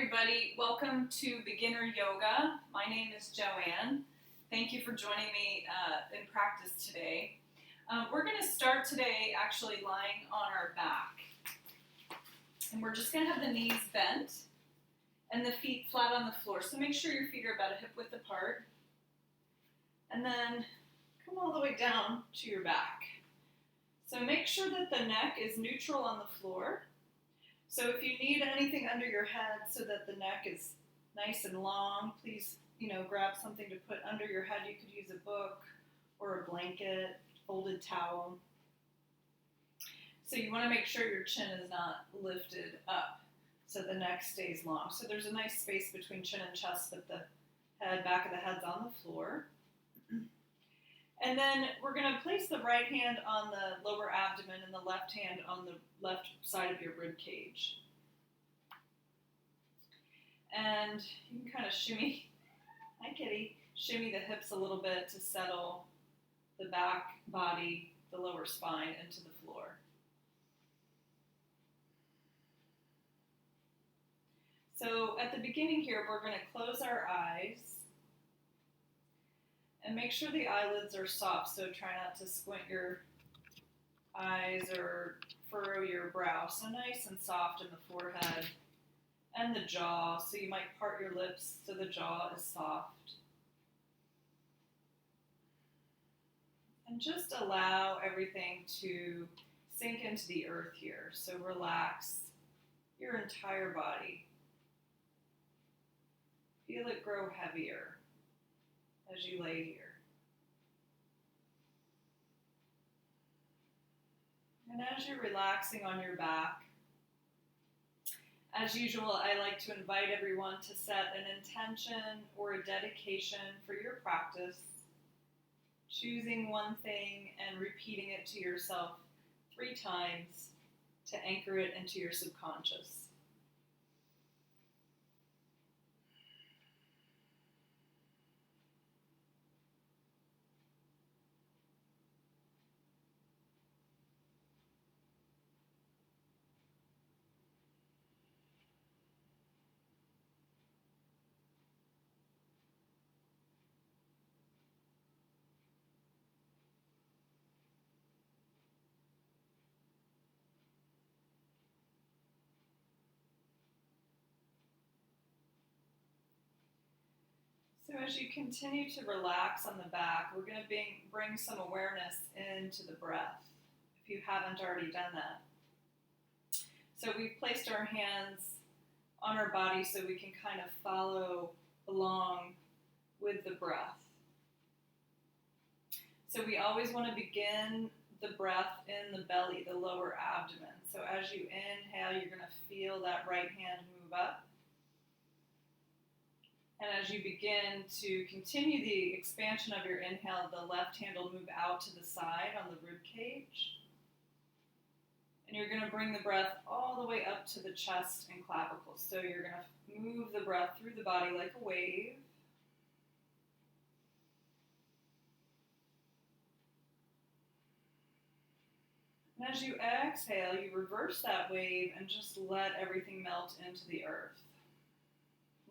everybody. Welcome to Beginner Yoga. My name is Joanne. Thank you for joining me in practice today. We're going to start today actually lying on our back. And we're just going to have the knees bent and the feet flat on the floor. So make sure your feet are about a hip width apart. And then come all the way down to your back. So make sure that the neck is neutral on the floor. So if you need anything under your head so that the neck is nice and long, please, grab something to put under your head. You could use a book or a blanket, folded towel. So you want to make sure your chin is not lifted up so the neck stays long. So there's a nice space between chin and chest, but the back of the head's on the floor. And then we're going to place the right hand on the lower abdomen and the left hand on the left side of your rib cage. And you can kind of shimmy, hi kitty, shimmy the hips a little bit to settle the back body, the lower spine into the floor. So at the beginning here, we're going to close our eyes. And make sure the eyelids are soft, so try not to squint your eyes or furrow your brow. So nice and soft in the forehead and the jaw. So you might part your lips so the jaw is soft. And just allow everything to sink into the earth here. So relax your entire body. Feel it grow heavier as you lay here. And as you're relaxing on your back, as usual, I like to invite everyone to set an intention or a dedication for your practice, choosing one thing and repeating it to yourself 3 times to anchor it into your subconscious. So as you continue to relax on the back, we're going to bring some awareness into the breath, if you haven't already done that. So we've placed our hands on our body so we can kind of follow along with the breath. So we always want to begin the breath in the belly, the lower abdomen. So as you inhale, you're going to feel that right hand move up. And as you begin to continue the expansion of your inhale, the left hand will move out to the side on the rib cage. And you're going to bring the breath all the way up to the chest and clavicles. So you're going to move the breath through the body like a wave. And as you exhale, you reverse that wave and just let everything melt into the earth.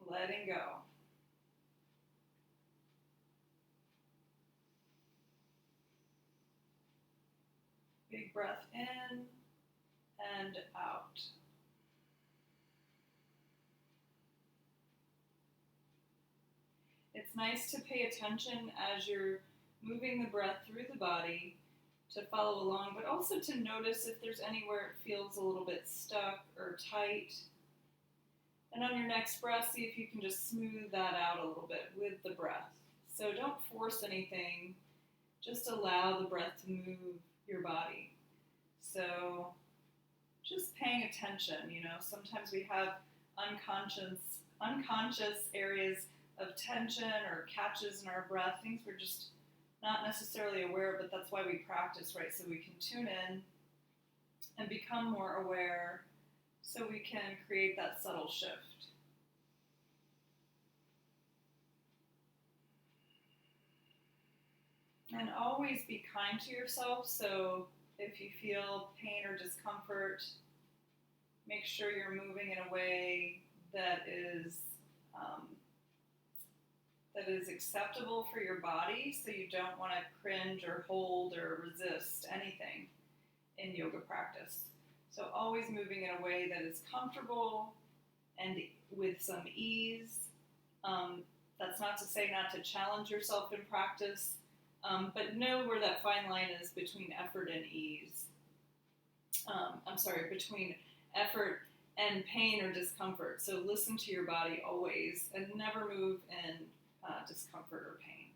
Letting go. Big breath in and out. It's nice to pay attention as you're moving the breath through the body to follow along, but also to notice if there's anywhere it feels a little bit stuck or tight. And on your next breath, see if you can just smooth that out a little bit with the breath. So don't force anything, just allow the breath to move your body. So just paying attention, sometimes we have unconscious areas of tension or catches in our breath, things we're just not necessarily aware of, but that's why we practice, right? So we can tune in and become more aware so we can create that subtle shift. And always be kind to yourself. So if you feel pain or discomfort, make sure you're moving in a way that is that is acceptable for your body, so you don't want to cringe or hold or resist anything in yoga practice. So always moving in a way that is comfortable and with some ease. That's not to say not to challenge yourself in practice, but know where that fine line is between effort and ease. Between effort and pain or discomfort. So listen to your body always and never move in discomfort or pain.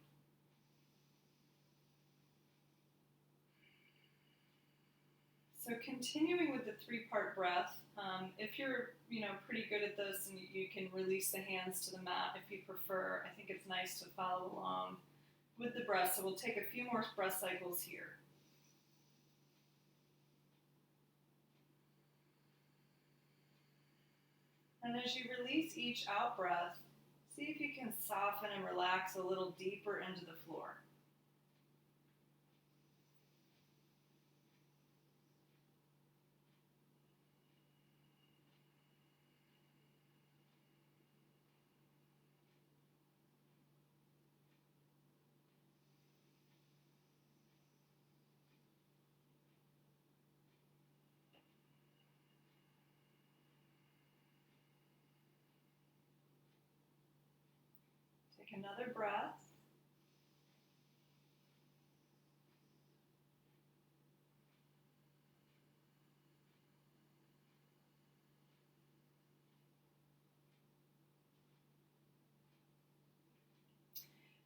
So continuing with the 3-part breath, if you're pretty good at this and you can release the hands to the mat if you prefer, I think it's nice to follow along with the breath. So we'll take a few more breath cycles here. And as you release each out breath, see if you can soften and relax a little deeper into the floor. Take another breath.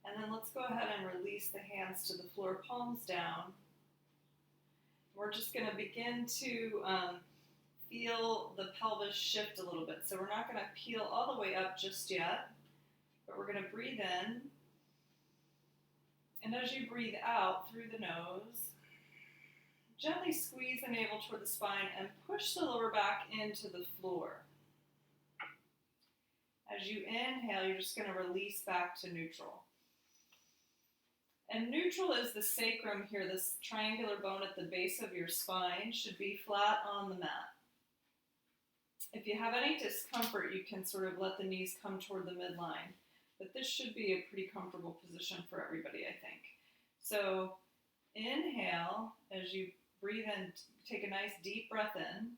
And then let's go ahead and release the hands to the floor, palms down. We're just going to begin to feel the pelvis shift a little bit. So we're not going to peel all the way up just yet, but we're going to breathe in. And as you breathe out through the nose, gently squeeze the navel toward the spine and push the lower back into the floor. As you inhale, you're just going to release back to neutral. And neutral is the sacrum here, this triangular bone at the base of your spine should be flat on the mat. If you have any discomfort, you can sort of let the knees come toward the midline. But this should be a pretty comfortable position for everybody, I think. So inhale as you breathe in, take a nice deep breath in.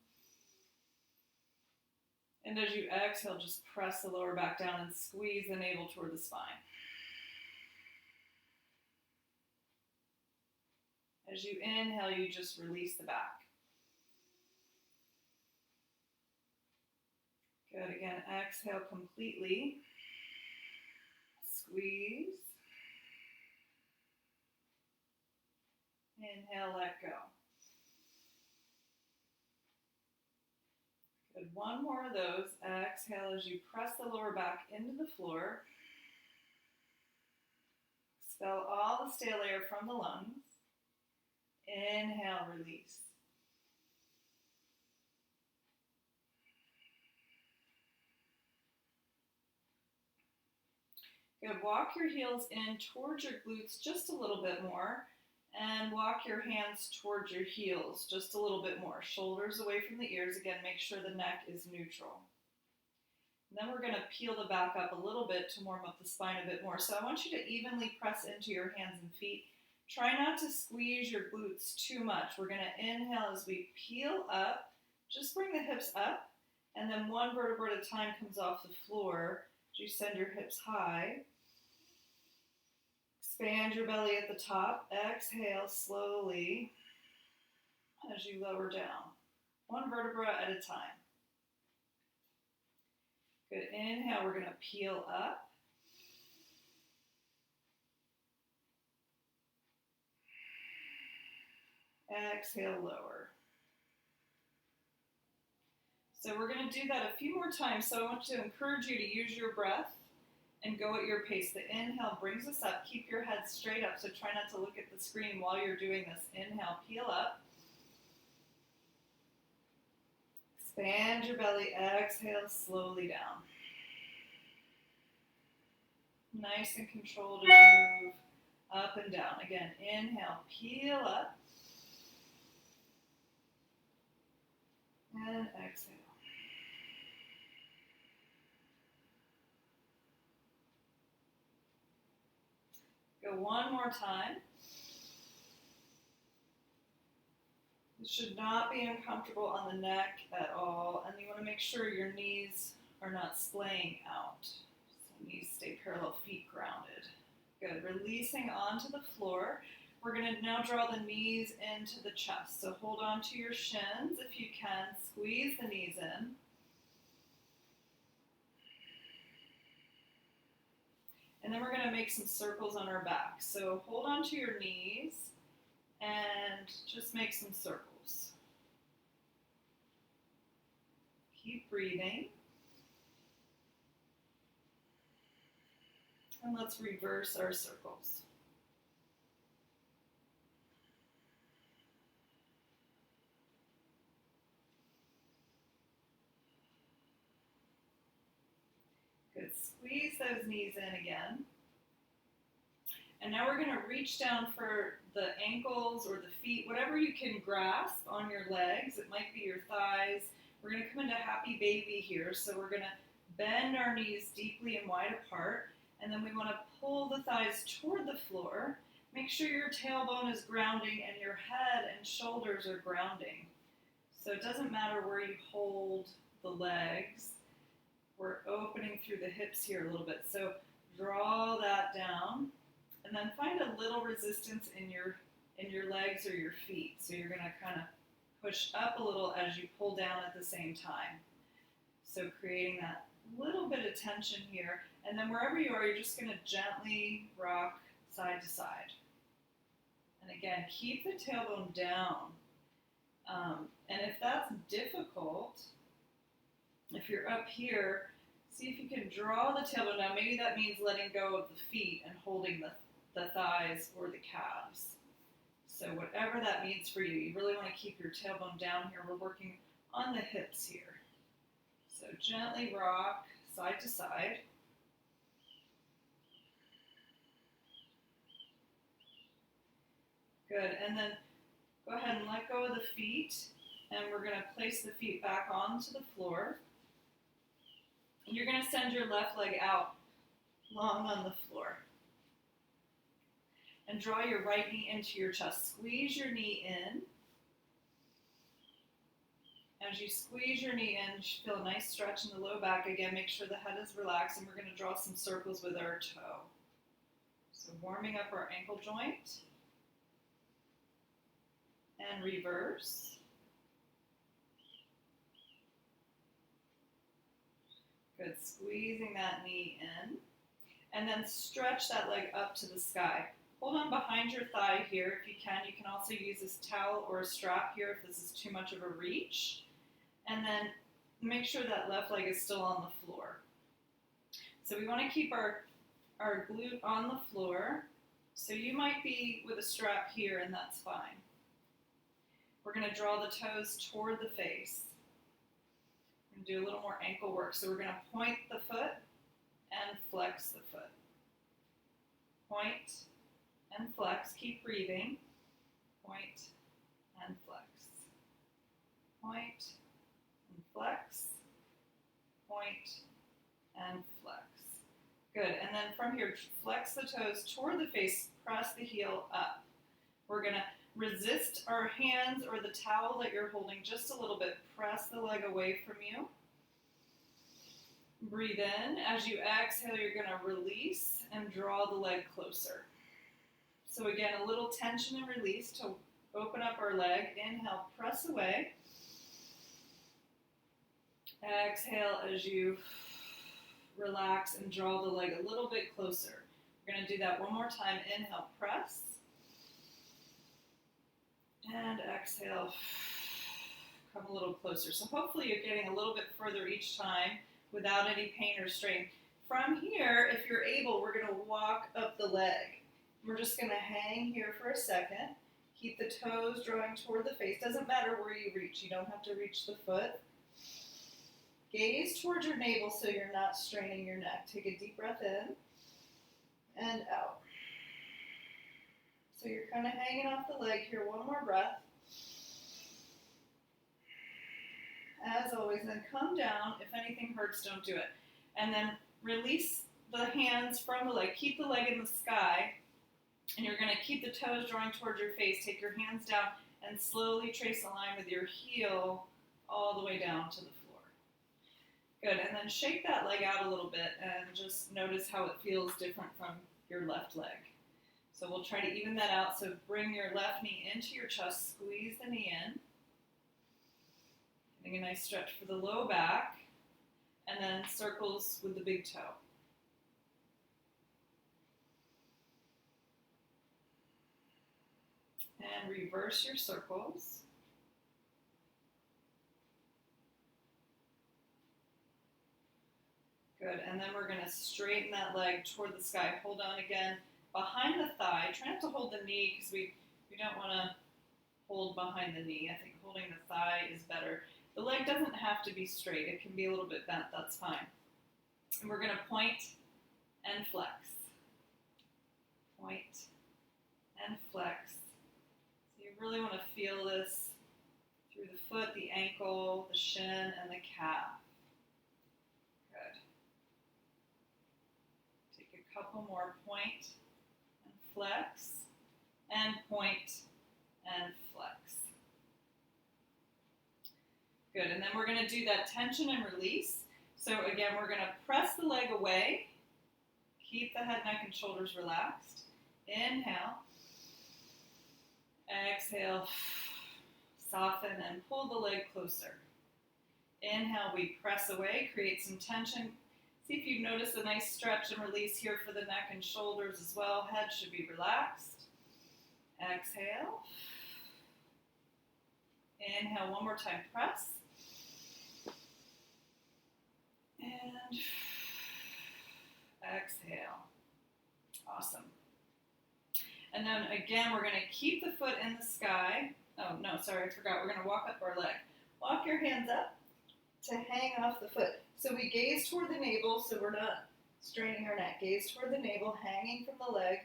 And as you exhale, just press the lower back down and squeeze the navel toward the spine. As you inhale, you just release the back. Good. Again, exhale completely. Squeeze. Inhale, let go. Good. One more of those. Exhale as you press the lower back into the floor. Expel all the stale air from the lungs. Inhale, release. Good. Walk your heels in towards your glutes just a little bit more, and walk your hands towards your heels just a little bit more. Shoulders away from the ears. Again, make sure the neck is neutral. And then we're going to peel the back up a little bit to warm up the spine a bit more. So I want you to evenly press into your hands and feet. Try not to squeeze your glutes too much. We're going to inhale as we peel up. Just bring the hips up, and then one vertebra at a time comes off the floor. As you send your hips high. Expand your belly at the top. Exhale slowly as you lower down. One vertebra at a time. Good. Inhale, we're going to peel up. Exhale, lower. So we're going to do that a few more times. So I want to encourage you to use your breath and go at your pace. The inhale brings us up. Keep your head straight up, so try not to look at the screen while you're doing this. Inhale, peel up. Expand your belly. Exhale, slowly down. Nice and controlled as you move up and down. Again, inhale, peel up. And exhale. Go one more time. This should not be uncomfortable on the neck at all, and you want to make sure your knees are not splaying out. So knees stay parallel, feet grounded. Good. Releasing onto the floor. We're going to now draw the knees into the chest. So hold on to your shins if you can. Squeeze the knees in. And then we're going to make some circles on our back. So hold on to your knees and just make some circles. Keep breathing. And let's reverse our circles. Good. Squeeze those knees in again. And now we're going to reach down for the ankles or the feet, whatever you can grasp on your legs. It might be your thighs. We're going to come into happy baby here. So we're going to bend our knees deeply and wide apart. And then we want to pull the thighs toward the floor. Make sure your tailbone is grounding and your head and shoulders are grounding. So it doesn't matter where you hold the legs. We're opening through the hips here a little bit. So draw that down. And then find a little resistance in your legs or your feet. So you're going to kind of push up a little as you pull down at the same time. So creating that little bit of tension here. And then wherever you are, you're just going to gently rock side to side. And again, keep the tailbone down. And if that's difficult, if you're up here, see if you can draw the tailbone down. Maybe that means letting go of the feet and holding the thighs or the calves. So whatever that means for you, you really want to keep your tailbone down here. We're working on the hips here. So gently rock side to side. Good, and then go ahead and let go of the feet, and we're going to place the feet back onto the floor. And you're going to send your left leg out long on the floor. And draw your right knee into your chest. Squeeze your knee in. As you squeeze your knee in, you should feel a nice stretch in the low back. Again, make sure the head is relaxed, and we're going to draw some circles with our toe. So warming up our ankle joint. And reverse. Good, squeezing that knee in. And then stretch that leg up to the sky. Hold on behind your thigh here if you can. You can also use this towel or a strap here if this is too much of a reach. And then make sure that left leg is still on the floor. So we want to keep our glute on the floor. So you might be with a strap here, and that's fine. We're going to draw the toes toward the face. We're going to do a little more ankle work. So we're going to point the foot and flex the foot. Point and flex. Keep breathing. Point and flex. Point and flex. Point and flex. Good. And then from here, flex the toes toward the face. Press the heel up. We're going to resist our hands or the towel that you're holding just a little bit. Press the leg away from you. Breathe in. As you exhale, you're going to release and draw the leg closer. So again, a little tension and release to open up our leg. Inhale, press away. Exhale as you relax and draw the leg a little bit closer. We're going to do that one more time. Inhale, press. And exhale, come a little closer. So hopefully you're getting a little bit further each time without any pain or strain. From here, if you're able, we're going to walk up the leg. We're just going to hang here for a second. Keep the toes drawing toward the face. Doesn't matter where you reach. You don't have to reach the foot. Gaze towards your navel so you're not straining your neck. Take a deep breath in and out. So you're kind of hanging off the leg here. One more breath. As always, then come down. If anything hurts, don't do it. And then release the hands from the leg. Keep the leg in the sky. And you're going to keep the toes drawing towards your face. Take your hands down and slowly trace a line with your heel all the way down to the floor. Good, and then shake that leg out a little bit and just notice how it feels different from your left leg. So we'll try to even that out. So bring your left knee into your chest, squeeze the knee in. Getting a nice stretch for the low back, and then circles with the big toe. And reverse your circles. Good, and then we're going to straighten that leg toward the sky. Hold on again behind the thigh. Try not to hold the knee because we don't want to hold behind the knee. I think holding the thigh is better. The leg doesn't have to be straight. It can be a little bit bent. That's fine. And we're going to point and flex. Point and flex. So you really want to feel this through the foot, the ankle, the shin, and the calf. Good. Take a couple more. Point and flex, and point and flex. Good, and then we're going to do that tension and release. So again, we're going to press the leg away. Keep the head, neck, and shoulders relaxed. Inhale. Exhale. Soften and pull the leg closer. Inhale, we press away, create some tension. See if you've noticed a nice stretch and release here for the neck and shoulders as well. Head should be relaxed. Exhale. Inhale, one more time, press. And exhale. Awesome. And then again, we're going to keep the foot in the sky. Oh, no, sorry, I forgot. We're going to walk up our leg. Walk your hands up to hang off the foot. So we gaze toward the navel, so we're not straining our neck. Gaze toward the navel, hanging from the leg.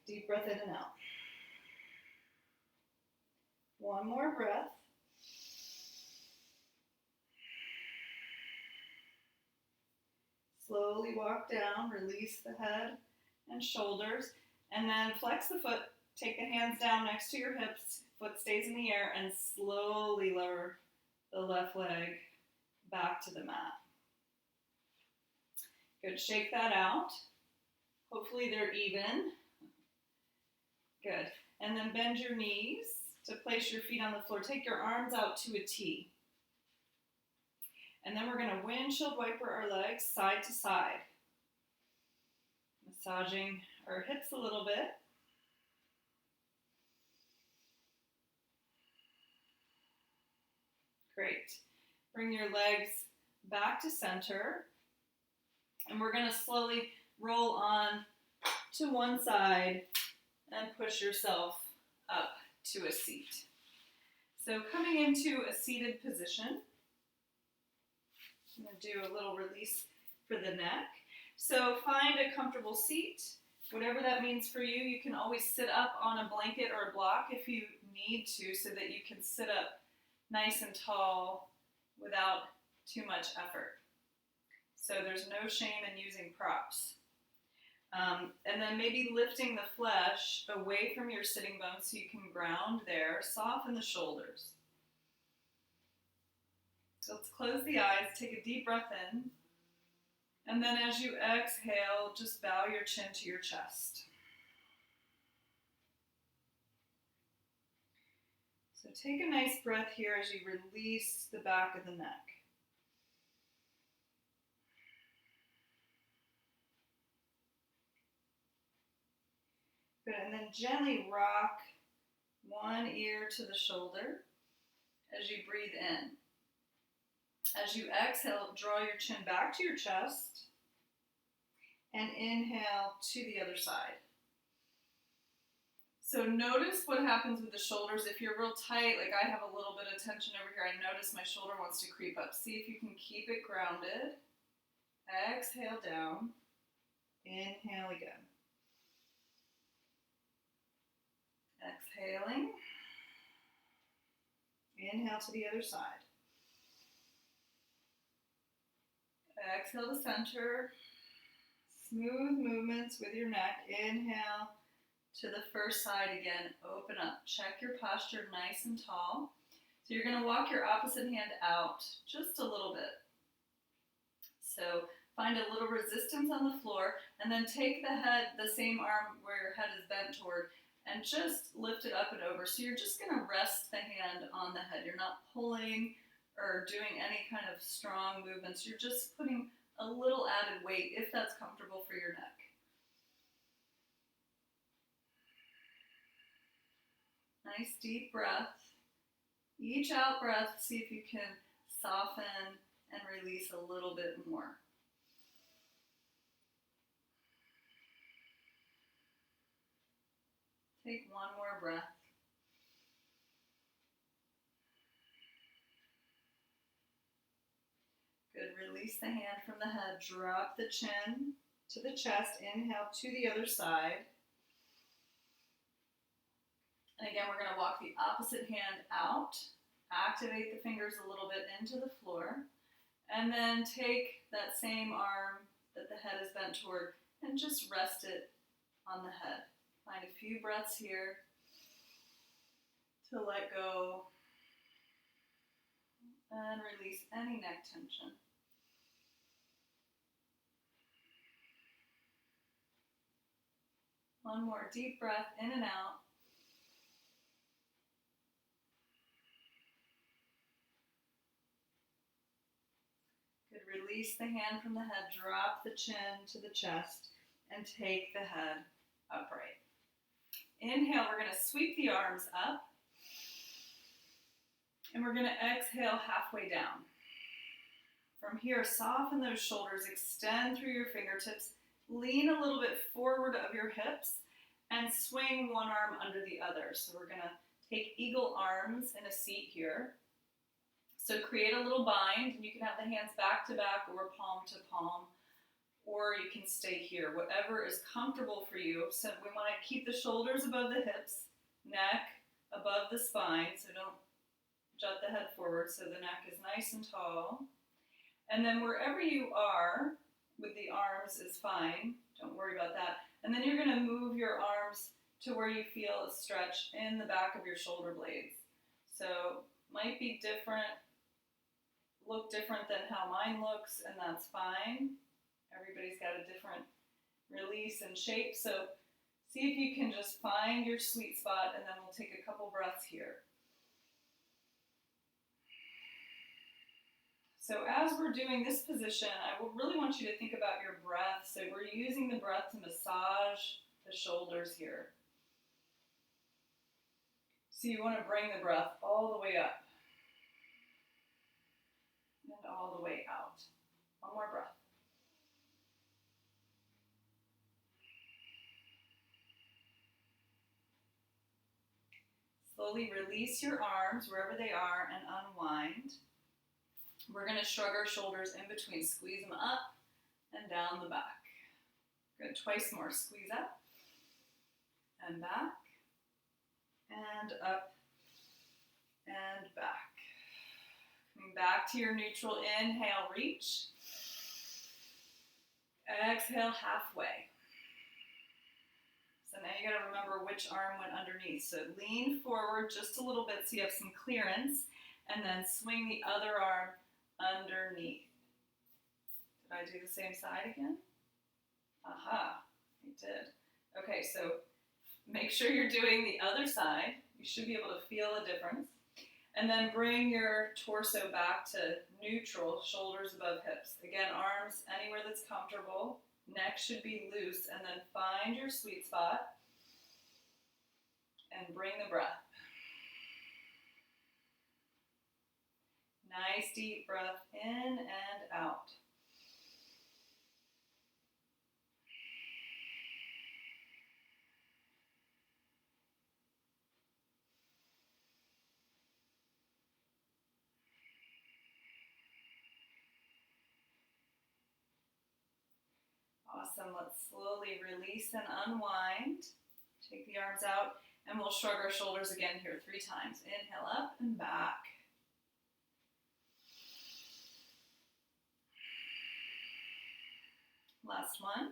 Deep breath in and out. One more breath. Slowly walk down, release the head and shoulders, and then flex the foot. Take the hands down next to your hips, foot stays in the air, and slowly lower the left leg back to the mat. Good, shake that out. Hopefully they're even. Good, and then bend your knees to place your feet on the floor. Take your arms out to a T. And then we're going to windshield wiper our legs side to side. Massaging our hips a little bit. Great. Bring your legs back to center. And we're going to slowly roll on to one side and push yourself up to a seat. So coming into a seated position. I'm going to do a little release for the neck. So find a comfortable seat, whatever that means for you. You can always sit up on a blanket or a block if you need to, so that you can sit up nice and tall without too much effort. So there's no shame in using props. And then maybe lifting the flesh away from your sitting bones so you can ground there. Soften the shoulders. So let's close the eyes, take a deep breath in, and then as you exhale, just bow your chin to your chest. So take a nice breath here as you release the back of the neck. Good, and then gently rock one ear to the shoulder as you breathe in. As you exhale, draw your chin back to your chest and inhale to the other side. So notice what happens with the shoulders. If you're real tight, like I have a little bit of tension over here, I notice my shoulder wants to creep up. See if you can keep it grounded. Exhale down. Inhale again. Exhaling. Inhale to the other side. Exhale to center. Smooth movements with your neck. Inhale to the first side again. Open up. Check your posture nice and tall. So you're going to walk your opposite hand out just a little bit. So find a little resistance on the floor, and then take the head, the same arm where your head is bent toward, and just lift it up and over. So you're just going to rest the hand on the head. You're not pulling or doing any kind of strong movements. You're just putting a little added weight if that's comfortable for your neck. Nice deep breath. Each out breath, see if you can soften and release a little bit more. Take one more breath. Good. Release the hand from the head. Drop the chin to the chest. Inhale to the other side. And again, we're going to walk the opposite hand out. Activate the fingers a little bit into the floor. And then take that same arm that the head is bent toward and just rest it on the head. Find a few breaths here to let go and release any neck tension. One more deep breath in and out. Good. Release the hand from the head. Drop the chin to the chest and take the head upright. Inhale, we're going to sweep the arms up. And we're going to exhale halfway down. From here, soften those shoulders, extend through your fingertips, lean a little bit forward of your hips, and swing one arm under the other. So we're going to take eagle arms in a seat here. So create a little bind, and you can have the hands back to back or palm to palm, or you can stay here, whatever is comfortable for you. So we want to keep the shoulders above the hips, neck above the spine, so don't jut the head forward, so the neck is nice and tall. And then wherever you are with the arms is fine. Don't worry about that. And then you're going to move your arms to where you feel a stretch in the back of your shoulder blades. So might be different, look different than how mine looks, and that's fine. Everybody's got a different release and shape. So see if you can just find your sweet spot, and then we'll take a couple breaths here. So as we're doing this position, I really want you to think about your breath. So we're using the breath to massage the shoulders here. So you want to bring the breath all the way up and all the way out. One more breath. Slowly release your arms wherever they are and unwind. We're going to shrug our shoulders in between. Squeeze them up and down the back. Good. Twice more. Squeeze up and back and up and back. Coming back to your neutral. Inhale, reach. Exhale, halfway. So now you got to remember which arm went underneath. So lean forward just a little bit so you have some clearance, and then swing the other arm underneath. Did I do the same side again? Aha, I did. Okay, so make sure you're doing the other side. You should be able to feel a difference. And then bring your torso back to neutral, shoulders above hips. Again, arms anywhere that's comfortable. Neck should be loose. And then find your sweet spot and bring the breath. Nice deep breath in and out. Awesome. Let's slowly release and unwind. Take the arms out, and we'll shrug our shoulders again here 3 times. Inhale up and back. Last one.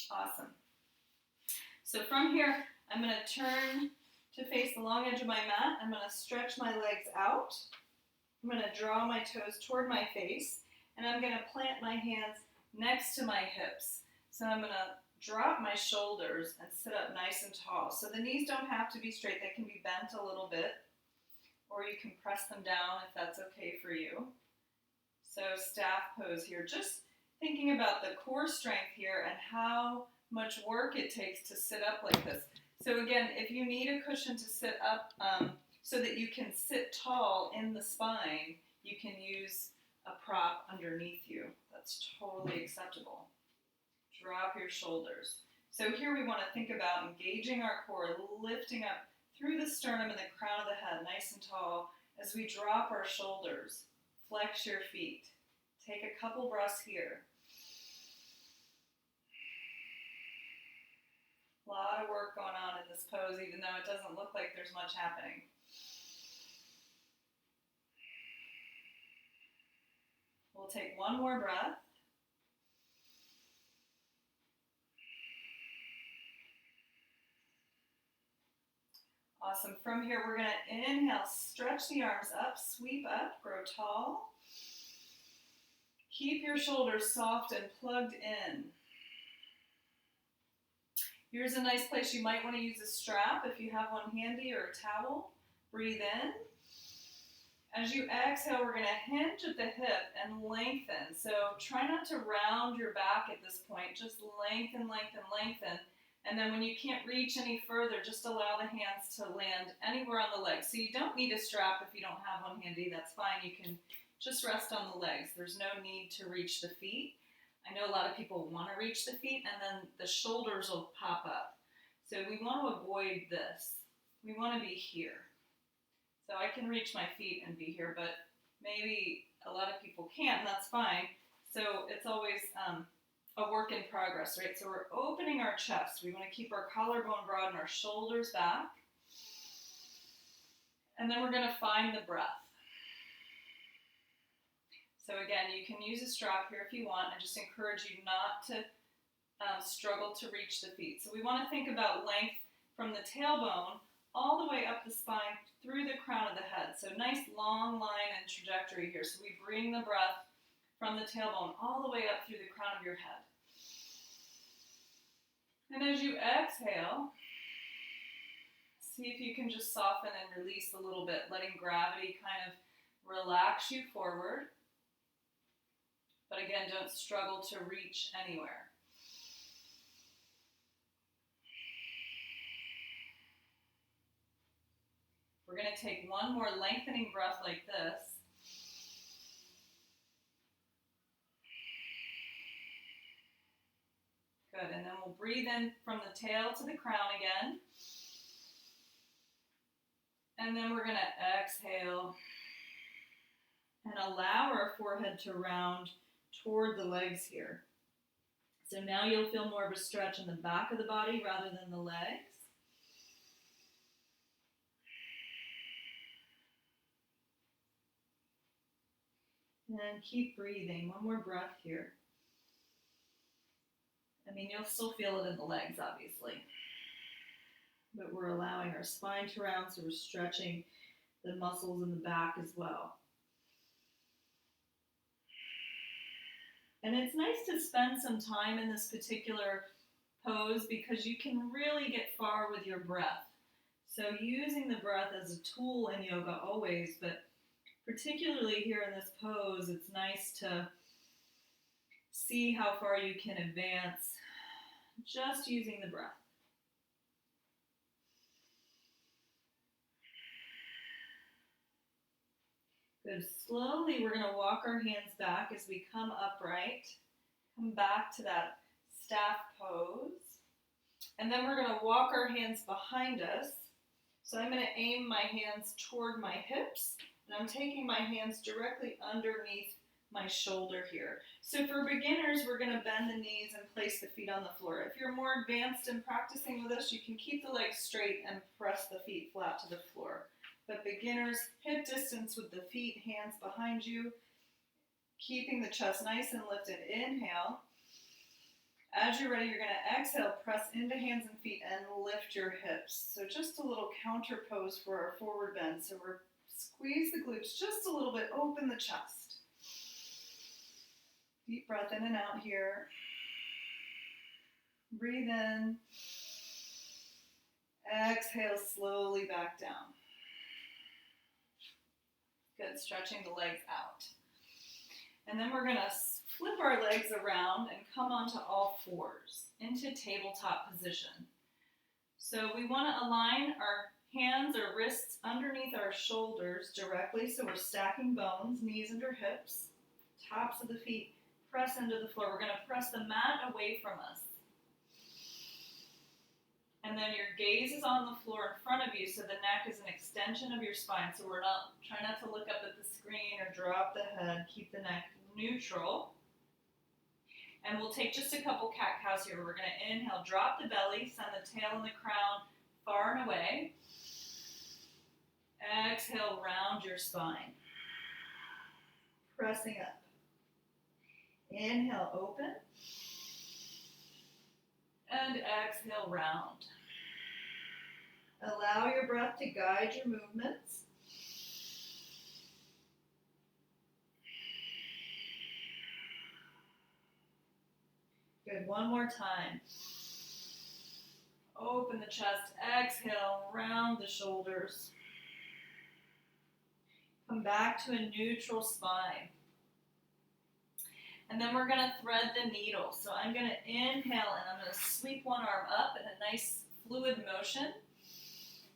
Awesome. So from here, I'm going to turn to face the long edge of my mat. I'm going to stretch my legs out. I'm going to draw my toes toward my face, and I'm going to plant my hands next to my hips. So I'm going to drop my shoulders and sit up nice and tall. So the knees don't have to be straight. They can be bent a little bit, or you can press them down if that's okay for you. So staff pose here, just thinking about the core strength here and how much work it takes to sit up like this. So again, if you need a cushion to sit up so that you can sit tall in the spine, you can use a prop underneath you. That's totally acceptable. Drop your shoulders. So here we want to think about engaging our core, lifting up through the sternum and the crown of the head, nice and tall, as we drop our shoulders. Flex your feet. Take a couple breaths here. A lot of work going on in this pose, even though it doesn't look like there's much happening. We'll take one more breath. Awesome. From here, we're going to inhale, stretch the arms up, sweep up, grow tall. Keep your shoulders soft and plugged in. Here's a nice place you might want to use a strap if you have one handy, or a towel. Breathe in. As you exhale, we're going to hinge at the hip and lengthen. So try not to round your back at this point. Just lengthen, lengthen, lengthen. And then when you can't reach any further, just allow the hands to land anywhere on the legs. So you don't need a strap if you don't have one handy. That's fine. You can just rest on the legs. There's no need to reach the feet. I know a lot of people want to reach the feet, and then the shoulders will pop up. So we want to avoid this. We want to be here. So I can reach my feet and be here, but maybe a lot of people can't, and that's fine. So it's always a work in progress, right? So we're opening our chest. We want to keep our collarbone broad and our shoulders back. And then we're going to find the breath. So again, you can use a strap here if you want. I just encourage you not to struggle to reach the feet. So we want to think about length from the tailbone all the way up the spine through the crown of the head. So nice long line and trajectory here. So we bring the breath from the tailbone all the way up through the crown of your head. And as you exhale, see if you can just soften and release a little bit, letting gravity kind of relax you forward. But again, don't struggle to reach anywhere. We're going to take one more lengthening breath like this. Good, and then we'll breathe in from the tail to the crown again. And then we're going to exhale and allow our forehead to round toward the legs here. So now you'll feel more of a stretch in the back of the body rather than the legs. And keep breathing. One more breath here. I mean, you'll still feel it in the legs, obviously. But we're allowing our spine to round, so we're stretching the muscles in the back as well. And it's nice to spend some time in this particular pose because you can really get far with your breath. So using the breath as a tool in yoga always, but particularly here in this pose, it's nice to see how far you can advance just using the breath. Good. Slowly, we're going to walk our hands back as we come upright. Come back to that staff pose. And then we're going to walk our hands behind us. So I'm going to aim my hands toward my hips. And I'm taking my hands directly underneath my shoulder here. So for beginners, we're going to bend the knees and place the feet on the floor. If you're more advanced in practicing with us, you can keep the legs straight and press the feet flat to the floor. But beginners, hip distance with the feet, hands behind you. Keeping the chest nice and lifted. Inhale. As you're ready, you're going to exhale, press into hands and feet, and lift your hips. So just a little counter pose for our forward bend. So we're squeeze the glutes just a little bit, open the chest. Deep breath in and out here. Breathe in. Exhale, slowly back down. Good, stretching the legs out. And then we're going to flip our legs around and come onto all fours into tabletop position. So we want to align our hands or wrists underneath our shoulders directly, so we're stacking bones, knees under hips, tops of the feet press into the floor. We're going to press the mat away from us. And then your gaze is on the floor in front of you, so the neck is an extension of your spine. So try not to look up at the screen or drop the head. Keep the neck neutral. And we'll take just a couple cat-cows here. We're going to inhale, drop the belly, send the tail and the crown far and away. Exhale, round your spine. Pressing up. Inhale, open. And exhale, round. Allow your breath to guide your movements. Good, one more time. Open the chest, exhale, round the shoulders. Come back to a neutral spine. And then we're going to thread the needle. So I'm going to inhale and I'm going to sweep one arm up in a nice fluid motion.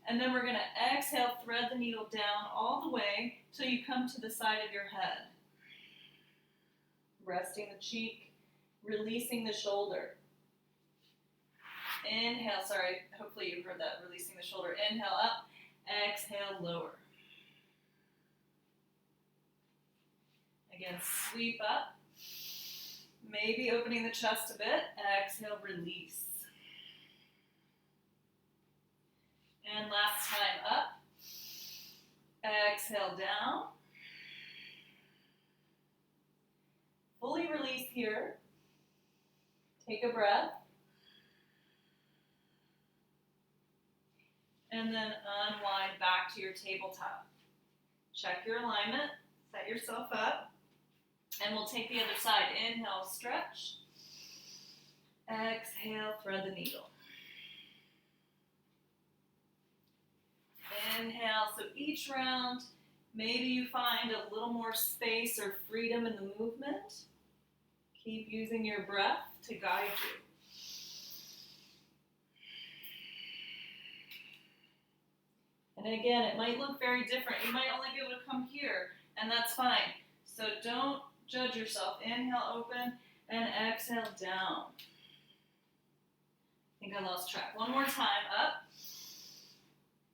And then we're going to exhale, thread the needle down all the way till you come to the side of your head. Resting the cheek, releasing the shoulder. Inhale, sorry, hopefully you heard that, releasing the shoulder. Inhale up, exhale, lower. Again, sweep up. Maybe opening the chest a bit. Exhale, release. And last time up. Exhale, down. Fully release here. Take a breath. And then unwind back to your tabletop. Check your alignment. Set yourself up. And we'll take the other side. Inhale, stretch. Exhale, thread the needle. Inhale, so each round, maybe you find a little more space or freedom in the movement. Keep using your breath to guide you. And again, it might look very different. You might only be able to come here, and that's fine. So don't judge yourself. Inhale, open, and exhale, down. I think I lost track. One more time, up,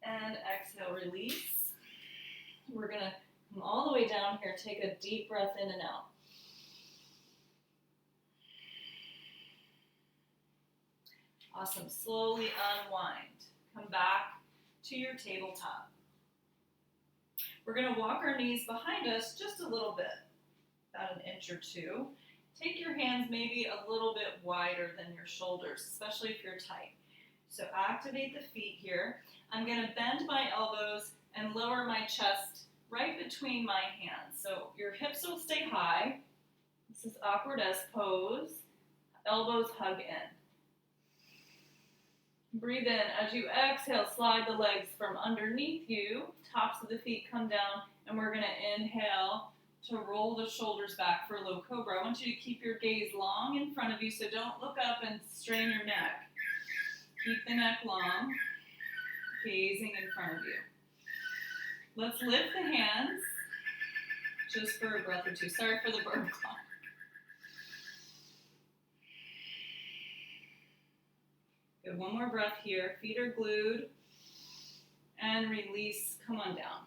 and exhale, release. We're going to come all the way down here. Take a deep breath in and out. Awesome. Slowly unwind. Come back to your tabletop. We're going to walk our knees behind us just a little bit, about an inch or two. Take your hands maybe a little bit wider than your shoulders, especially if you're tight. So activate the feet here. I'm going to bend my elbows and lower my chest right between my hands. So your hips will stay high. This is awkward S pose. Elbows hug in. Breathe in. As you exhale, slide the legs from underneath you. Tops of the feet come down, and we're going to inhale to roll the shoulders back for low cobra. I want you to keep your gaze long in front of you, so don't look up and strain your neck. Keep the neck long, gazing in front of you. Let's lift the hands just for a breath or two. Sorry for the bird clock. Good, one more breath here. Feet are glued. And release, come on down.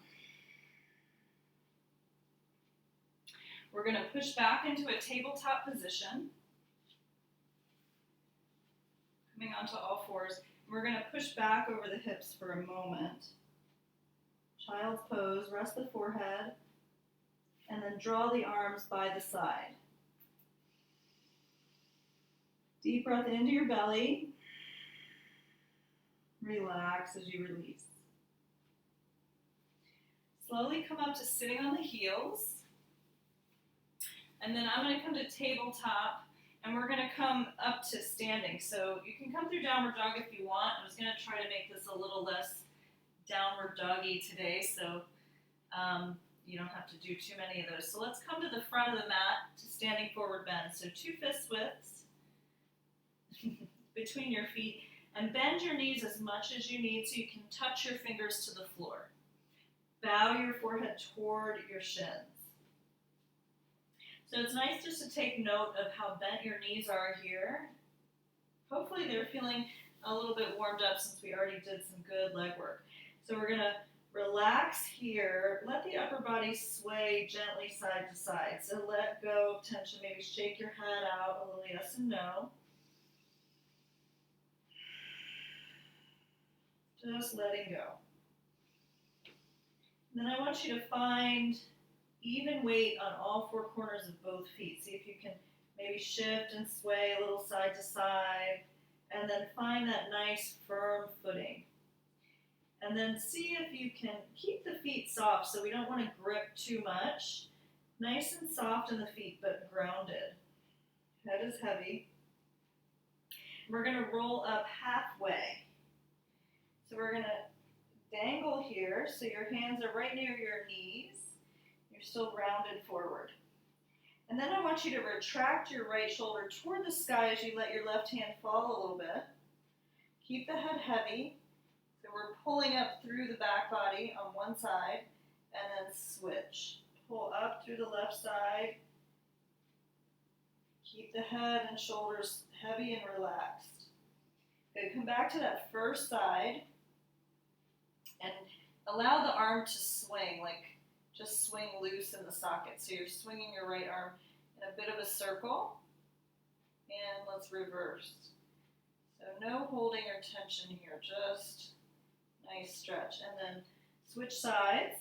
We're going to push back into a tabletop position. Coming onto all fours. We're going to push back over the hips for a moment. Child's pose, rest the forehead, and then then draw the arms by the side. Deep breath into your belly. Relax as you release. Slowly come up to sitting on the heels. And then I'm going to come to tabletop, and we're going to come up to standing. So you can come through downward dog if you want. I was going to try to make this a little less downward doggy today, so you don't have to do too many of those. So let's come to the front of the mat to standing forward bend. So 2 fist widths between your feet, and bend your knees as much as you need so you can touch your fingers to the floor. Bow your forehead toward your shins. So it's nice just to take note of how bent your knees are here. Hopefully they're feeling a little bit warmed up since we already did some good leg work. So we're going to relax here. Let the upper body sway gently side to side. So let go of tension. Maybe shake your head out a little yes and no. Just letting go. And then I want you to find even weight on all 4 corners of both feet. See if you can maybe shift and sway a little side to side, and then find that nice firm footing. And then see if you can keep the feet soft, so we don't want to grip too much. Nice and soft in the feet, but grounded. Head is heavy. We're going to roll up halfway. So we're going to dangle here, so your hands are right near your knees. You're still rounded forward. And then I want you to retract your right shoulder toward the sky as you let your left hand fall a little bit. Keep the head heavy. So we're pulling up through the back body on one side, and then switch. Pull up through the left side. Keep the head and shoulders heavy and relaxed. Okay, come back to that first side, and allow the arm to swing, like just swing loose in the socket. So you're swinging your right arm in a bit of a circle, and let's reverse. So no holding or tension here, just nice stretch. And then switch sides.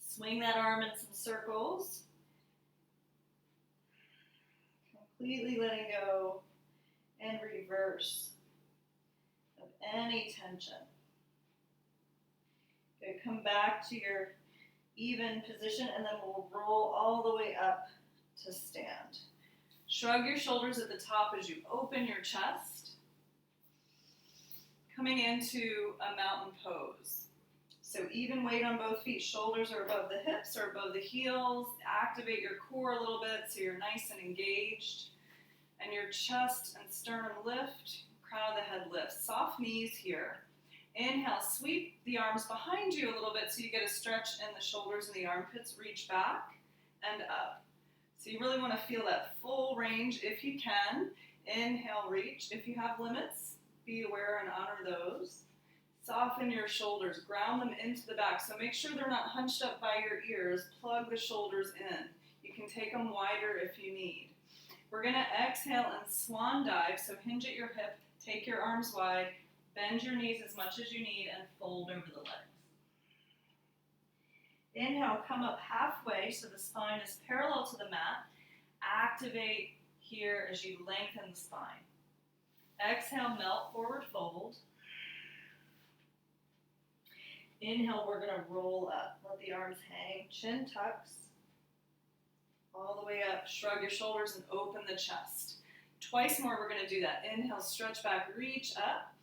Swing that arm in some circles. Completely letting go, and reverse of any tension. Okay, come back to your even position, and then we'll roll all the way up to stand. Shrug your shoulders at the top as you open your chest. Coming into a mountain pose. So even weight on both feet. Shoulders are above the hips or above the heels. Activate your core a little bit so you're nice and engaged. And your chest and sternum lift, crown of the head lifts. Soft knees here. Inhale, sweep the arms behind you a little bit so you get a stretch in the shoulders and the armpits. Reach back and up. So you really want to feel that full range if you can. Inhale, reach. If you have limits, be aware and honor those. Soften your shoulders. Ground them into the back. So make sure they're not hunched up by your ears. Plug the shoulders in. You can take them wider if you need. We're going to exhale and swan dive. So hinge at your hip. Take your arms wide. Bend your knees as much as you need and fold over the legs. Inhale, come up halfway so the spine is parallel to the mat. Activate here as you lengthen the spine. Exhale, melt forward fold. Inhale, we're going to roll up. Let the arms hang. Chin tucks. All the way up. Shrug your shoulders and open the chest. Twice more we're going to do that. Inhale, stretch back, reach up.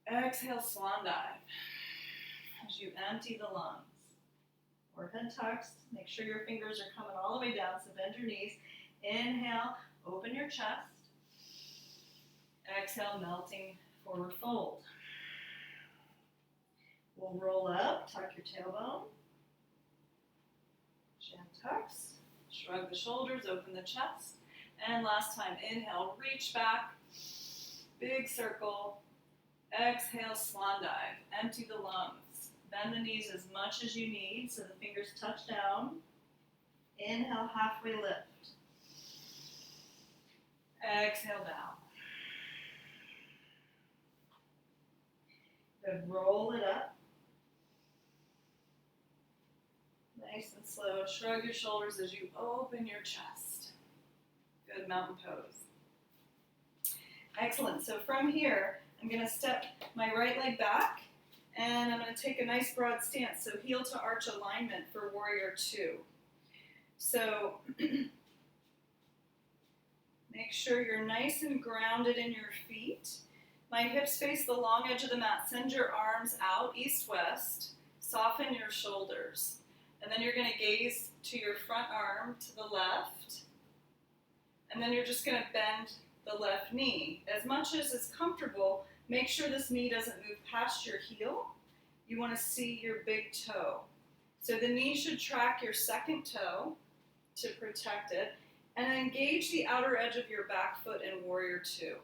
Exhale, swan dive. As you empty the lungs. Forehead tucks. Make sure your fingers are coming all the way down, so bend your knees. Inhale, open your chest. Exhale, melting forward fold. We'll roll up, tuck your tailbone. Chin tucks. Shrug the shoulders, open the chest. And last time, inhale, reach back. Big circle. Exhale, swan dive. Empty the lungs. Bend the knees as much as you need so the fingers touch down. Inhale, halfway lift. Exhale, down. Good. Roll it up. Nice and slow. Shrug your shoulders as you open your chest. Good mountain pose. Excellent. So from here, I'm going to step my right leg back, and I'm going to take a nice broad stance. So heel to arch alignment for warrior two. So make sure you're nice and grounded in your feet. My hips face the long edge of the mat. Send your arms out, east-west. Soften your shoulders. And then you're going to gaze to your front arm to the left. And then you're just going to bend the left knee. As much as is comfortable, make sure this knee doesn't move past your heel. You want to see your big toe. So the knee should track your second toe to protect it. And engage the outer edge of your back foot in warrior two.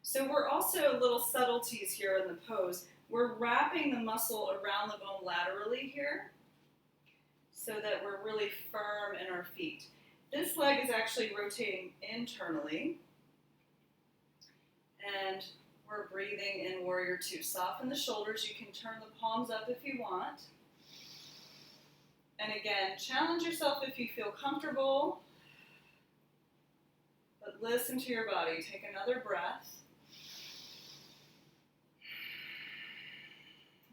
So we're also little subtleties here in the pose. We're wrapping the muscle around the bone laterally here so that we're really firm in our feet. This leg is actually rotating internally. And we're breathing in warrior two. Soften the shoulders. You can turn the palms up if you want. And again, challenge yourself if you feel comfortable. But listen to your body. Take another breath.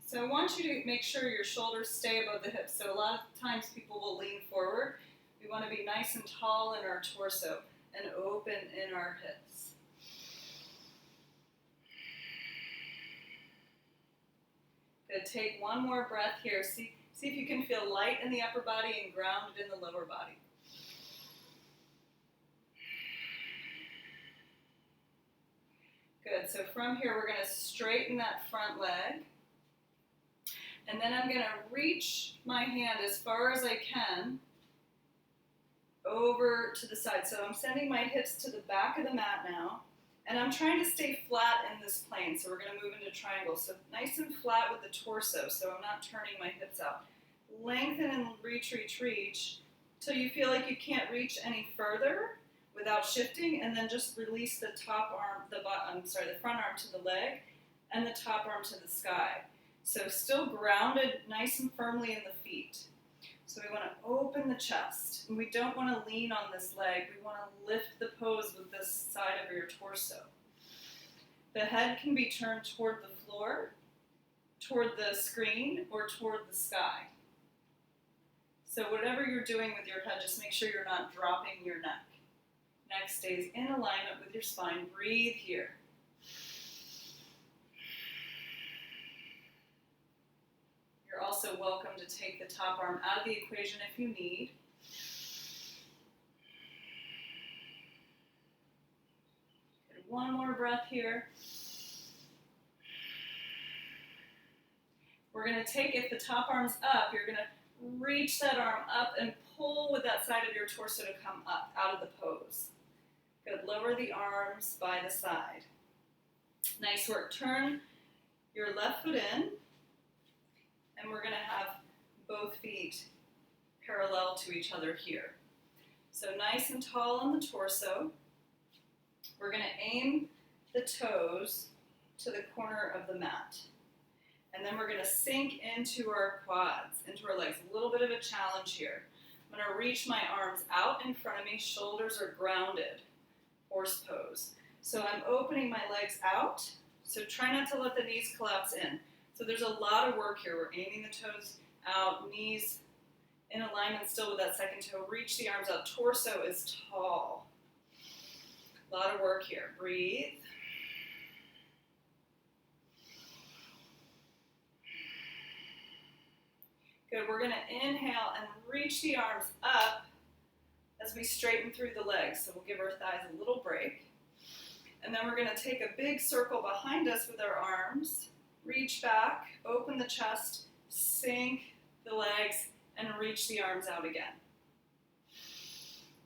So I want you to make sure your shoulders stay above the hips. So a lot of times people will lean forward. We want to be nice and tall in our torso and open in our hips. Good. Take one more breath here. See if you can feel light in the upper body and grounded in the lower body. Good. So from here, we're going to straighten that front leg. And then I'm going to reach my hand as far as I can over to the side. So I'm sending my hips to the back of the mat now. And I'm trying to stay flat in this plane. So we're going to move into triangle. So nice and flat with the torso. So I'm not turning my hips out. Lengthen and reach, reach, reach till you feel like you can't reach any further without shifting. And then just release the top arm, the front arm to the leg and the top arm to the sky. So still grounded nice and firmly in the feet. So we want to open the chest. And we don't want to lean on this leg. We want to lift the pose with this side of your torso. The head can be turned toward the floor, toward the screen, or toward the sky. So whatever you're doing with your head, just make sure you're not dropping your neck. Neck stays in alignment with your spine. Breathe here. You're also welcome to take the top arm out of the equation if you need. Good. One more breath here. We're going to take, if the top arm's up, you're going to reach that arm up and pull with that side of your torso to come up out of the pose. Good. Lower the arms by the side. Nice work. Turn your left foot in. And we're going to have both feet parallel to each other here. So nice and tall on the torso. We're going to aim the toes to the corner of the mat. And then we're going to sink into our quads, into our legs. A little bit of a challenge here. I'm going to reach my arms out in front of me. Shoulders are grounded. Horse pose. So I'm opening my legs out. So try not to let the knees collapse in. So there's a lot of work here. We're aiming the toes out, knees in alignment still with that second toe. Reach the arms out. Torso is tall. A lot of work here. Breathe. Good. We're going to inhale and reach the arms up as we straighten through the legs. So we'll give our thighs a little break. And then we're going to take a big circle behind us with our arms. Reach back, open the chest, sink the legs, and reach the arms out again.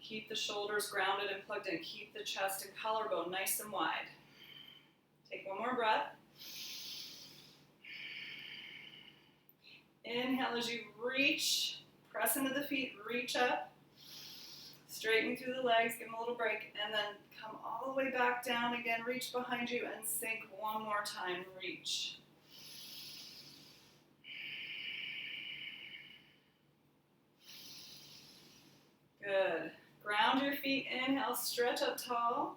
Keep the shoulders grounded and plugged in. Keep the chest and collarbone nice and wide. Take one more breath. Inhale as you reach, press into the feet, reach up. Straighten through the legs, give them a little break, and then come all the way back down again. Reach behind you and sink one more time. Reach. feet. Inhale, stretch up tall.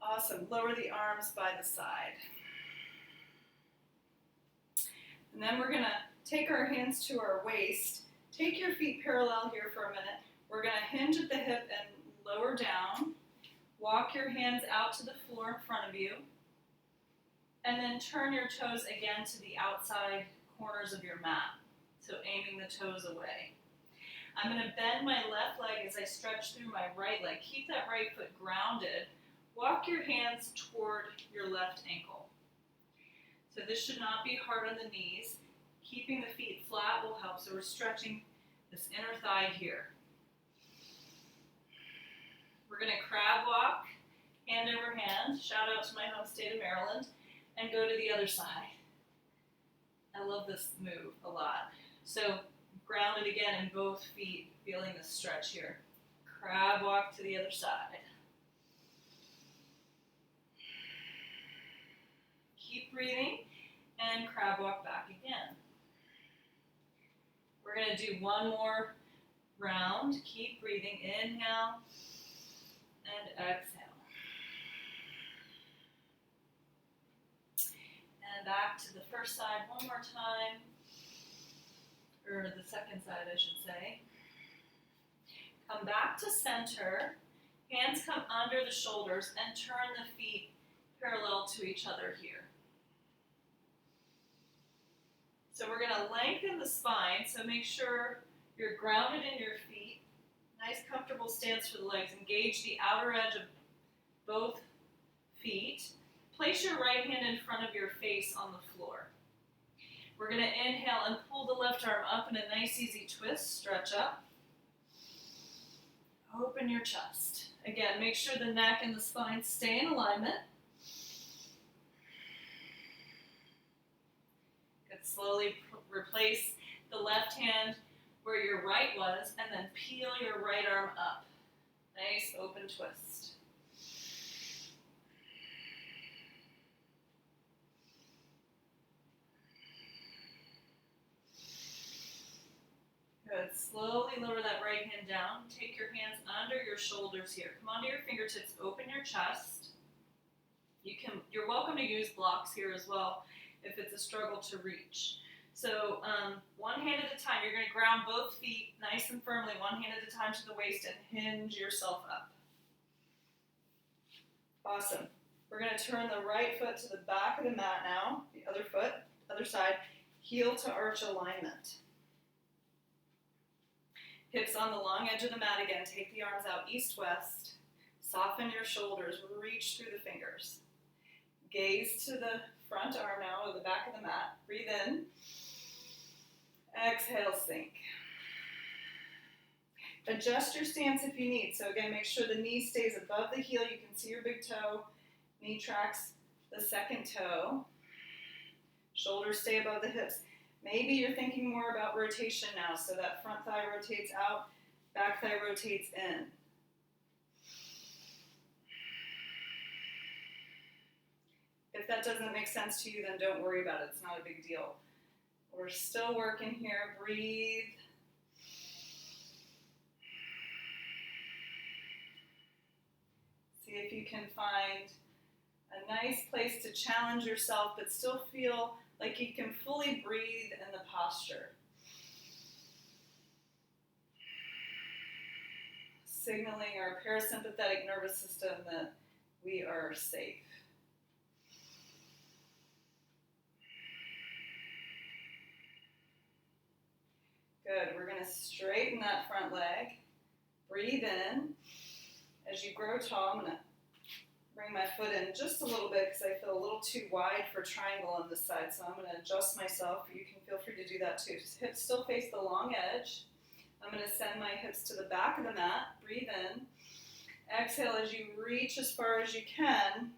Awesome. Lower the arms by the side. And then we're going to take our hands to our waist. Take your feet parallel here for a minute. We're going to hinge at the hip and lower down. Walk your hands out to the floor in front of you. And then turn your toes again to the outside corners of your mat. So aiming the toes away. I'm going to bend my left leg as I stretch through my right leg. Keep that right foot grounded. Walk your hands toward your left ankle. So this should not be hard on the knees. Keeping the feet flat will help. So we're stretching this inner thigh here. We're going to crab walk, hand over hand. Shout out to my home state of Maryland. And go to the other side. I love this move a lot. So grounded again in both feet, feeling the stretch here. Crab walk to the other side. Keep breathing and crab walk back again. We're going to do one more round. Keep breathing. Inhale and exhale. And back to the first side one more time. Or the second side, I should say. Come back to center. Hands come under the shoulders and turn the feet parallel to each other here. So we're going to lengthen the spine, so make sure you're grounded in your feet. Nice comfortable stance for the legs. Engage the outer edge of both feet. Place your right hand in front of your face on the floor. We're going to inhale and pull the left arm up in a nice easy twist. Stretch up. Open your chest. Again, make sure the neck and the spine stay in alignment. Good. Slowly replace the left hand where your right was and then peel your right arm up. Nice open twist. Good. Slowly lower that right hand down. Take your hands under your shoulders here. Come onto your fingertips. Open your chest. You're welcome to use blocks here as well if it's a struggle to reach. So one hand at a time. You're going to ground both feet nice and firmly, one hand at a time to the waist, and hinge yourself up. Awesome. We're going to turn the right foot to the back of the mat now. The other foot, other side, heel to arch alignment. Hips on the long edge of the mat again. Take the arms out east-west. Soften your shoulders. Reach through the fingers. Gaze to the front arm now, or the back of the mat. Breathe in. Exhale, sink. Adjust your stance if you need. So again, make sure the knee stays above the heel. You can see your big toe. Knee tracks the second toe. Shoulders stay above the hips. Maybe you're thinking more about rotation now, so that front thigh rotates out, back thigh rotates in. If that doesn't make sense to you, then don't worry about it. It's not a big deal. We're still working here. Breathe. See if you can find a nice place to challenge yourself, but still feel like you can fully breathe in the posture. Signaling our parasympathetic nervous system that we are safe. Good. We're going to straighten that front leg. Breathe in. As you grow tall, I'm going to bring my foot in just a little bit because I feel a little too wide for triangle on this side. So I'm going to adjust myself. You can feel free to do that too. Hips still face the long edge. I'm going to send my hips to the back of the mat. Breathe in. Exhale as you reach as far as you can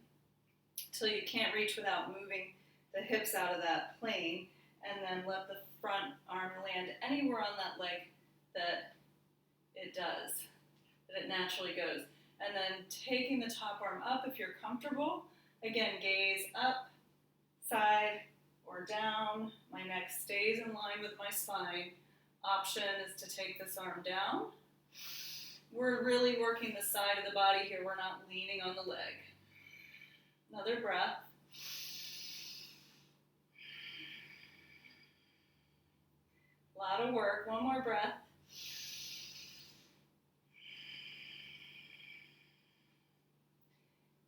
until you can't reach without moving the hips out of that plane. And then let the front arm land anywhere on that leg that it does, that it naturally goes. And then taking the top arm up if you're comfortable. Again, gaze up, side, or down. My neck stays in line with my spine. Option is to take this arm down. we're really working the side of the body here. We're not leaning on the leg. Another breath. A lot of work. One more breath.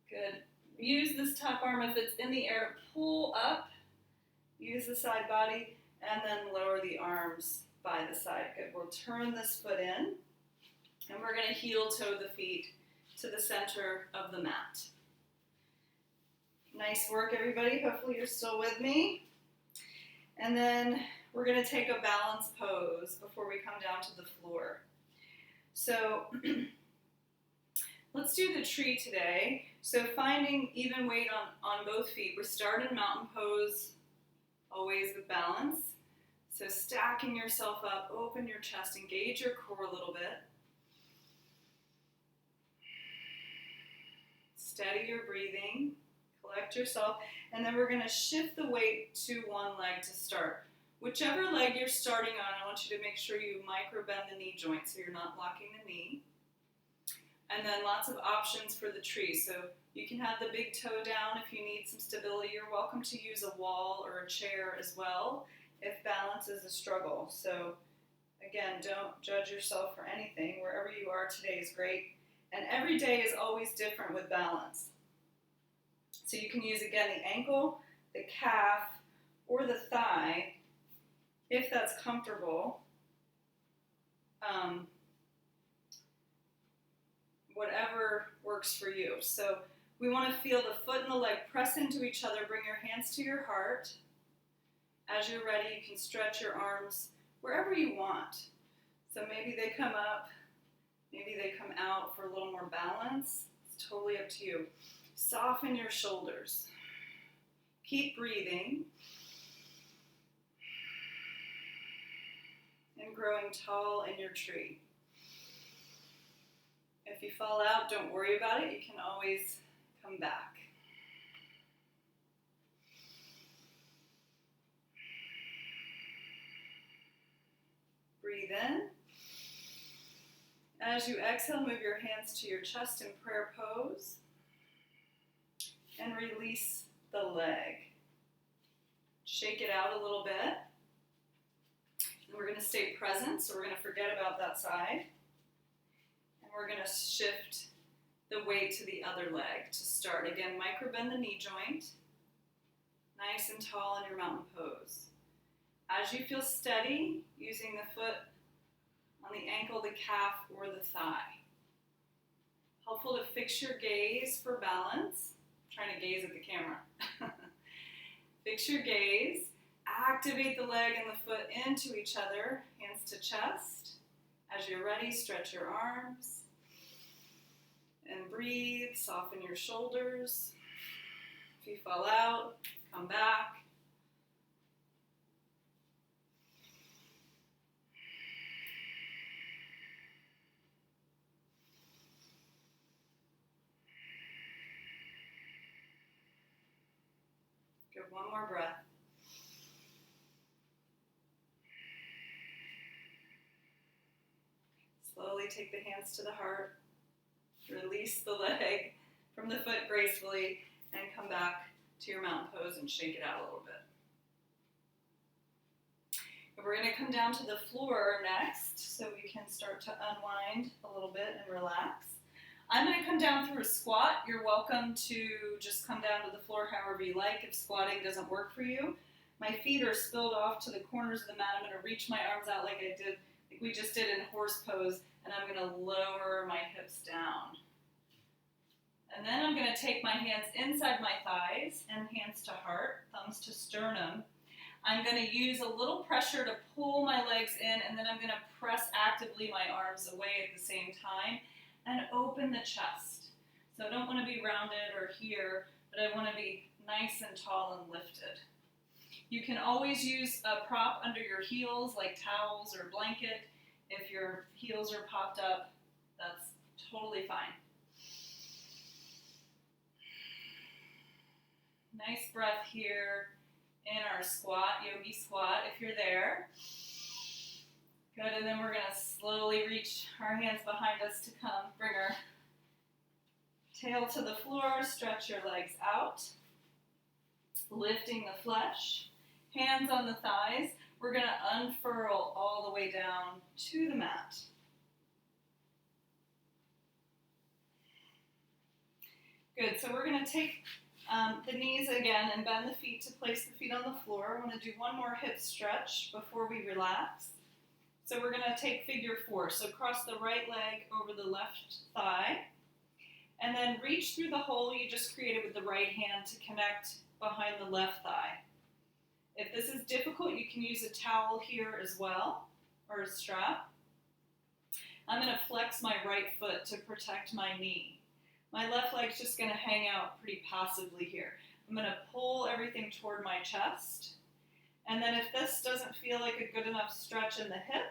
Good. Use this top arm if it's in the air to pull up. Use the side body and then lower the arms by the side. Good. We'll turn this foot in and we're going to heel toe the feet to the center of the mat. Nice work, everybody. Hopefully you're still with me. And then we're going to take a balance pose before we come down to the floor. So let's do the tree today. So finding even weight on both feet. We're starting mountain pose, always with balance. So stacking yourself up, open your chest, engage your core a little bit. Steady your breathing, collect yourself, and then we're going to shift the weight to one leg to start. Whichever leg you're starting on, I want you to make sure you micro bend the knee joint so you're not locking the knee. And then lots of options for the tree. So you can have the big toe down if you need some stability. You're welcome to use a wall or a chair as well if balance is a struggle. So again, don't judge yourself for anything. Wherever you are today is great. And every day is always different with balance. So you can use, again, the ankle, the calf, or the thigh if that's comfortable. Whatever works for you. So we want to feel the foot and the leg press into each other. Bring your hands to your heart. As you're ready, you can stretch your arms wherever you want. So maybe they come up, maybe they come out for a little more balance. It's totally up to you. Soften your shoulders. Keep breathing. And growing tall in your tree. If you fall out, don't worry about it. You can always come back. Breathe in. As you exhale, move your hands to your chest in prayer pose. And release the leg. Shake it out a little bit. And we're going to stay present, so we're going to forget about that side. And we're going to shift the weight to the other leg to start. Again, micro bend the knee joint. Nice and tall in your mountain pose. As you feel steady, using the foot on the ankle, the calf, or the thigh. Helpful to fix your gaze for balance. I'm trying to gaze at the camera. Fix your gaze. Activate the leg and the foot into each other, hands to chest. As you're ready, stretch your arms. And breathe, soften your shoulders. If you fall out, come back. Good, one more breath. Slowly take the hands to the heart. Release the leg from the foot gracefully and come back to your mountain pose and shake it out a little bit. And we're going to come down to the floor next so we can start to unwind a little bit and relax. I'm going to come down through a squat. You're welcome to just come down to the floor however you like if squatting doesn't work for you. My feet are spilled off to the corners of the mat. I'm going to reach my arms out like we just did in horse pose, and I'm going to lower my hips down. And then I'm going to take my hands inside my thighs and hands to heart, thumbs to sternum. I'm going to use a little pressure to pull my legs in, and then I'm going to press actively my arms away at the same time and open the chest. So I don't want to be rounded or here, but I want to be nice and tall and lifted. You can always use a prop under your heels like towels or blanket. If your heels are popped up, that's totally fine. Nice breath here in our squat, yogi squat, if you're there. Good, and then we're going to slowly reach our hands behind us to come. Bring our tail to the floor, stretch your legs out, lifting the flesh, hands on the thighs. We're going to unfurl all the way down to the mat. Good, so we're going to take the knees again and bend the feet to place the feet on the floor. I want to do one more hip stretch before we relax. So we're going to take figure 4. So cross the right leg over the left thigh. And then reach through the hole you just created with the right hand to connect behind the left thigh. If this is difficult, you can use a towel here as well, or a strap. I'm going to flex my right foot to protect my knee. My left leg's just going to hang out pretty passively here. I'm going to pull everything toward my chest. And then if this doesn't feel like a good enough stretch in the hip,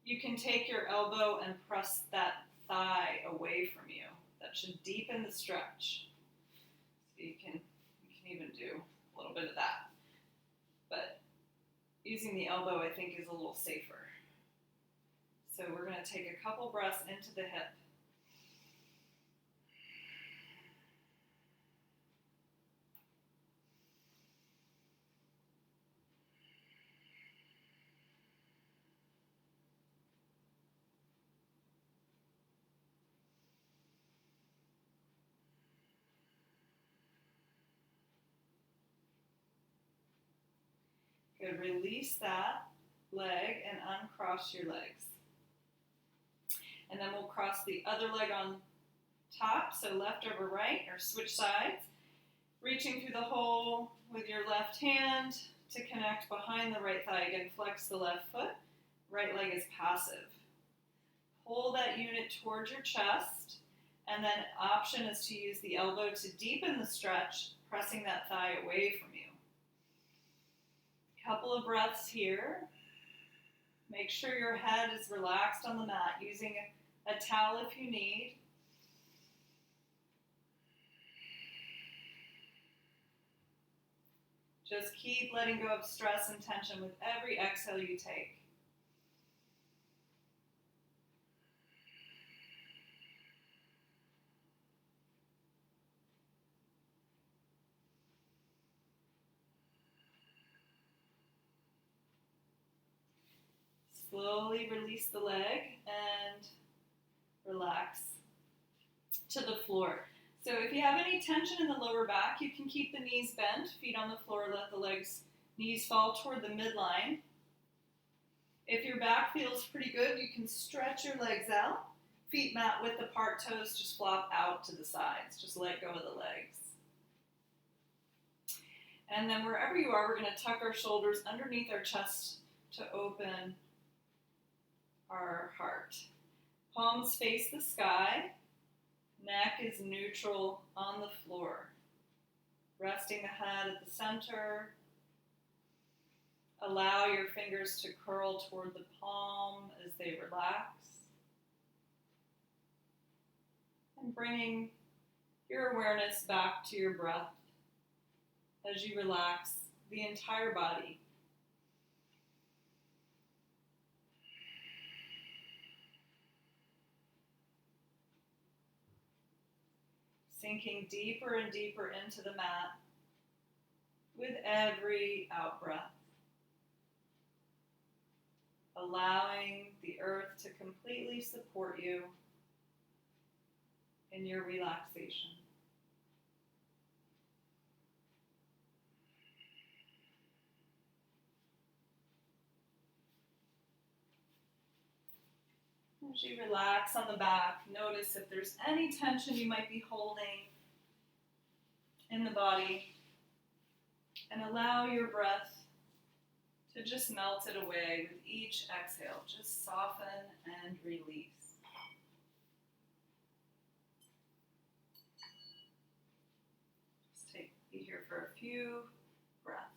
you can take your elbow and press that thigh away from you. That should deepen the stretch. So you can even do a little bit of that. But using the elbow, I think, is a little safer. So we're going to take a couple breaths into the hip. Good, release that leg and uncross your legs. And then we'll cross the other leg on top, so left over right, or switch sides. Reaching through the hole with your left hand to connect behind the right thigh. Again, flex the left foot. Right leg is passive. Pull that unit towards your chest, and then option is to use the elbow to deepen the stretch, pressing that thigh away from you. Couple of breaths here. Make sure your head is relaxed on the mat, using a towel if you need. Just keep letting go of stress and tension with every exhale you take. Slowly release the leg and relax to the floor. So if you have any tension in the lower back, you can keep the knees bent, feet on the floor, let the knees fall toward the midline. If your back feels pretty good, you can stretch your legs out. Feet mat width apart, toes just flop out to the sides. Just let go of the legs. And then wherever you are, we're going to tuck our shoulders underneath our chest to open our heart. Palms face the sky. Neck is neutral on the floor. Resting the head at the center. Allow your fingers to curl toward the palm as they relax. And bringing your awareness back to your breath as you relax the entire body. Sinking deeper and deeper into the mat with every out-breath. Allowing the earth to completely support you in your relaxation. As you relax on the back, notice if there's any tension you might be holding in the body, and allow your breath to just melt it away with each exhale. Just soften and release. Just be here for a few breaths.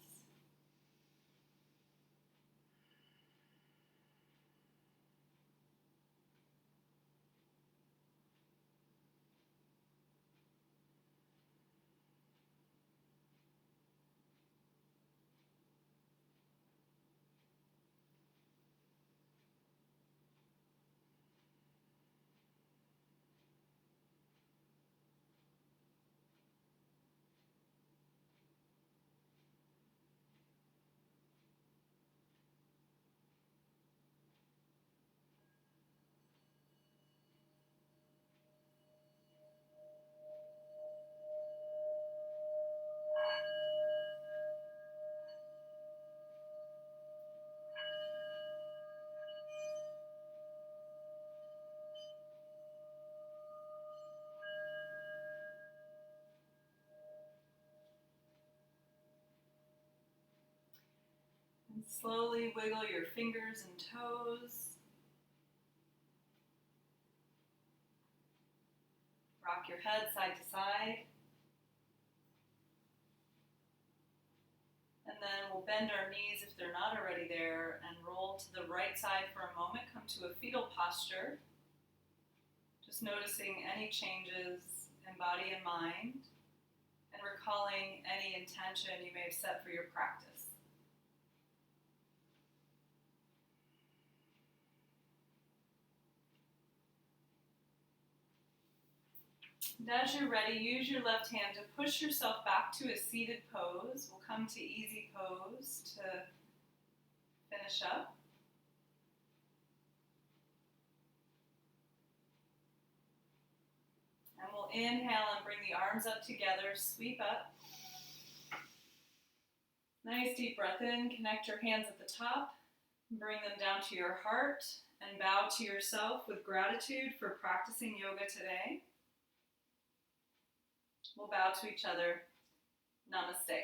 Slowly wiggle your fingers and toes. Rock your head side to side. And then we'll bend our knees if they're not already there and roll to the right side for a moment. Come to a fetal posture. Just noticing any changes in body and mind and recalling any intention you may have set for your practice. And as you're ready, use your left hand to push yourself back to a seated pose. We'll come to easy pose to finish up. And we'll inhale and bring the arms up together, sweep up. Nice deep breath in, connect your hands at the top, bring them down to your heart, and bow to yourself with gratitude for practicing yoga today. We'll bow to each other. Namaste.